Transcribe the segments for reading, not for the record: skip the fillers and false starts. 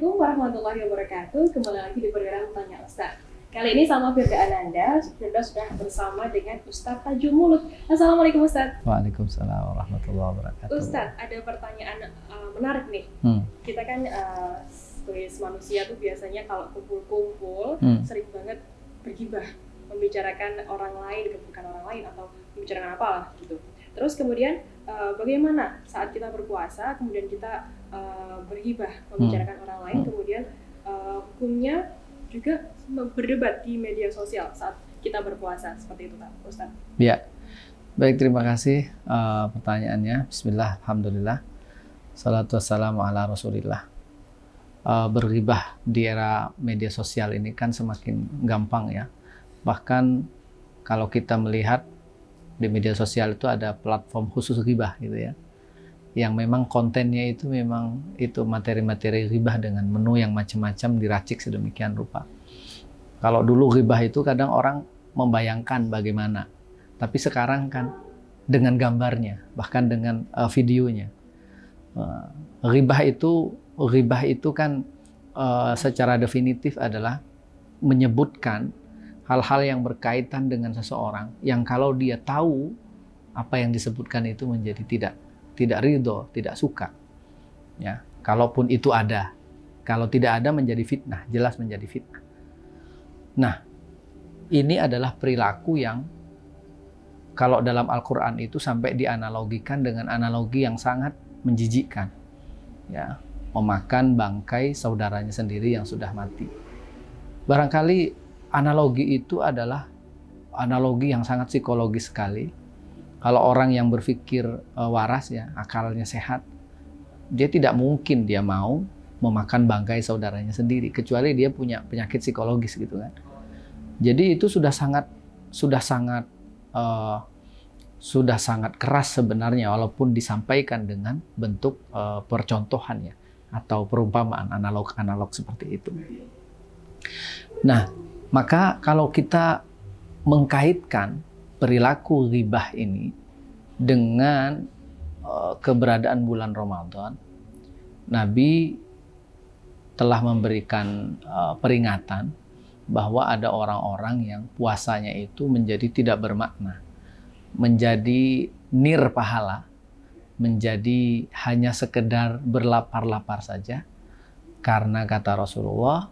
Assalamualaikum warahmatullahi wabarakatuh. Kembali lagi di program Tanya Ustaz. Kali ini sama Firda Ananda, Firda sudah bersama dengan Ustadz Tajul Mulut. Assalamualaikum Ustadz. Waalaikumsalam warahmatullahi wabarakatuh. Ustadz, ada pertanyaan menarik nih. Kita kan sebagai manusia tuh biasanya kalau kumpul-kumpul sering banget bergibah, membicarakan orang lain, bukan orang lain, atau membicarakan apalah gitu. Terus kemudian bagaimana saat kita berpuasa, kemudian kita bergibah, membicarakan orang lain, kemudian hukumnya juga berdebat di media sosial saat kita berpuasa, seperti itu Pak Ustadz. Ya, baik, terima kasih pertanyaannya. Bismillah, alhamdulillah, salatu wassalamu ala rasulillah. Bergibah di era media sosial ini kan semakin gampang ya. Bahkan kalau kita melihat di media sosial itu ada platform khusus ghibah gitu ya, yang memang kontennya itu memang itu materi-materi ghibah dengan menu yang macam-macam diracik sedemikian rupa. Kalau dulu ghibah itu kadang orang membayangkan bagaimana, tapi sekarang kan dengan gambarnya, bahkan dengan videonya. Ghibah itu kan secara definitif adalah menyebutkan hal-hal yang berkaitan dengan seseorang yang kalau dia tahu apa yang disebutkan itu menjadi tidak ridho, tidak suka. Ya, kalaupun itu ada. Kalau tidak ada menjadi fitnah, jelas menjadi fitnah. Nah, ini adalah perilaku yang kalau dalam Al-Qur'an itu sampai dianalogikan dengan analogi yang sangat menjijikkan. Ya, memakan bangkai saudaranya sendiri yang sudah mati. Barangkali analogi itu adalah analogi yang sangat psikologis sekali. Kalau orang yang berpikir waras ya, akalnya sehat, dia tidak mungkin dia mau memakan bangkai saudaranya sendiri, kecuali dia punya penyakit psikologis gitu kan. Jadi itu sudah sangat keras sebenarnya, walaupun disampaikan dengan bentuk percontohan ya, atau perumpamaan analog seperti itu. Nah, maka kalau kita mengkaitkan perilaku ghibah ini dengan keberadaan bulan Ramadan, Nabi telah memberikan peringatan bahwa ada orang-orang yang puasanya itu menjadi tidak bermakna, menjadi nir pahala, menjadi hanya sekedar berlapar-lapar saja, karena kata Rasulullah,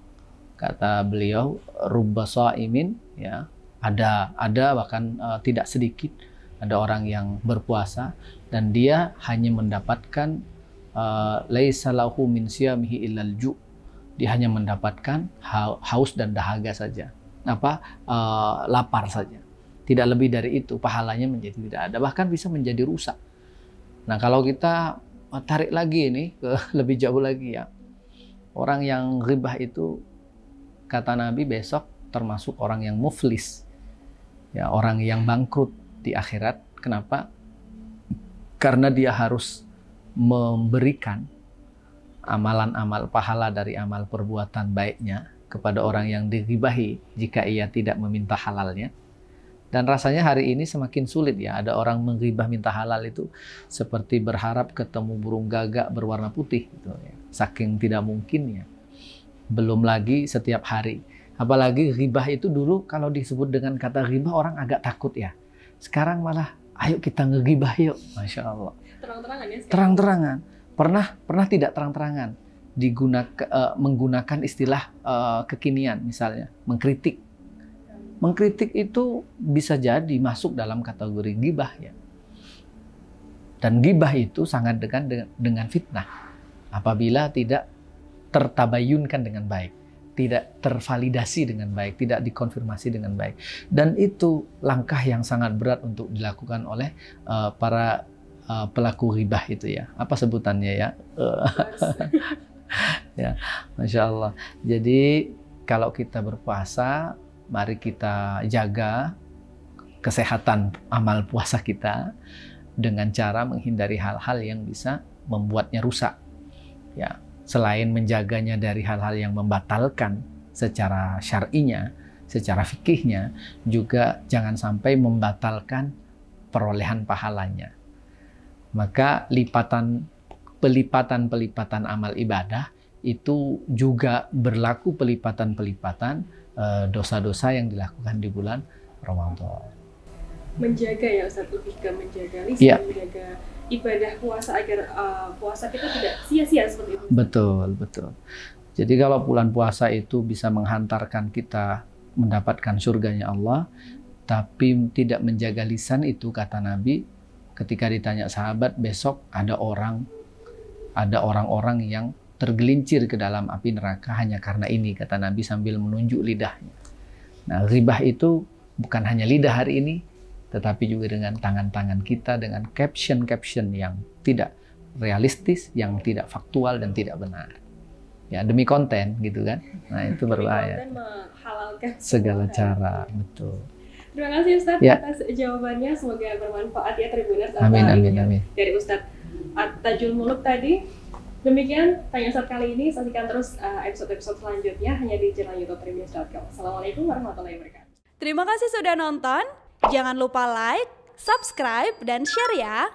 kata beliau, rubba shaimin, ya, ada bahkan tidak sedikit ada orang yang berpuasa dan dia hanya mendapatkan laisa lahu min siyamihi illal ju'. Dia hanya mendapatkan haus dan dahaga saja. Lapar saja. Tidak lebih dari itu, pahalanya menjadi tidak ada, bahkan bisa menjadi rusak. Nah, kalau kita tarik lagi ini ke lebih jauh lagi ya. Orang yang ghibah itu kata Nabi besok termasuk orang yang muflis. Ya, orang yang bangkrut di akhirat. Kenapa? Karena dia harus memberikan amalan-amal pahala dari amal perbuatan baiknya kepada orang yang dighibahi jika ia tidak meminta halalnya. Dan rasanya hari ini semakin sulit ya, ada orang menggibah minta halal itu seperti berharap ketemu burung gagak berwarna putih gitu ya. Saking tidak mungkinnya. Belum lagi setiap hari. Apalagi ghibah itu dulu kalau disebut dengan kata ghibah orang agak takut ya. Sekarang malah ayo kita ngeghibah yuk. Masya Allah. Terang-terangan ya sekarang? Terang-terangan. Pernah tidak terang-terangan menggunakan istilah kekinian misalnya, mengkritik. Mengkritik itu bisa jadi masuk dalam kategori ghibah ya. Dan ghibah itu sangat dekat dengan fitnah. Apabila tidak tertabayunkan dengan baik, tidak tervalidasi dengan baik, tidak dikonfirmasi dengan baik. Dan itu langkah yang sangat berat untuk dilakukan oleh para pelaku ghibah itu ya. Apa sebutannya ya? Ya, Masya Allah. Jadi kalau kita berpuasa, mari kita jaga kesehatan amal puasa kita dengan cara menghindari hal-hal yang bisa membuatnya rusak. Ya, selain menjaganya dari hal-hal yang membatalkan secara syar'inya, secara fikihnya, juga jangan sampai membatalkan perolehan pahalanya. Maka pelipatan amal ibadah itu juga berlaku pelipatan-pelipatan dosa-dosa yang dilakukan di bulan Ramadan. Menjaga ya Ustaz, lebih ke menjaga lisan, menjaga ibadah puasa agar puasa kita tidak sia-sia seperti itu. Betul, betul. Jadi kalau bulan puasa itu bisa menghantarkan kita mendapatkan surganya Allah, tapi tidak menjaga lisan itu, kata Nabi, ketika ditanya sahabat, besok ada orang-orang yang tergelincir ke dalam api neraka hanya karena ini, kata Nabi sambil menunjuk lidahnya. Nah, ghibah itu bukan hanya lidah hari ini, tetapi juga dengan tangan-tangan kita, dengan caption-caption yang tidak realistis, yang tidak faktual dan tidak benar. Ya, demi konten gitu kan. Nah, itu berbahaya. Konten menghalalkan segala cara, betul. Terima kasih Ustadz atas jawabannya, semoga bermanfaat ya Tribuners. Amin, amin, amin. Dari Ustadz Tajul Muluk tadi. Demikian Tanya Ustadz kali ini, saksikan terus episode-episode selanjutnya hanya di channel YouTube Tribuners.com. Assalamualaikum warahmatullahi wabarakatuh. Terima kasih sudah nonton. Jangan lupa like, subscribe, dan share ya.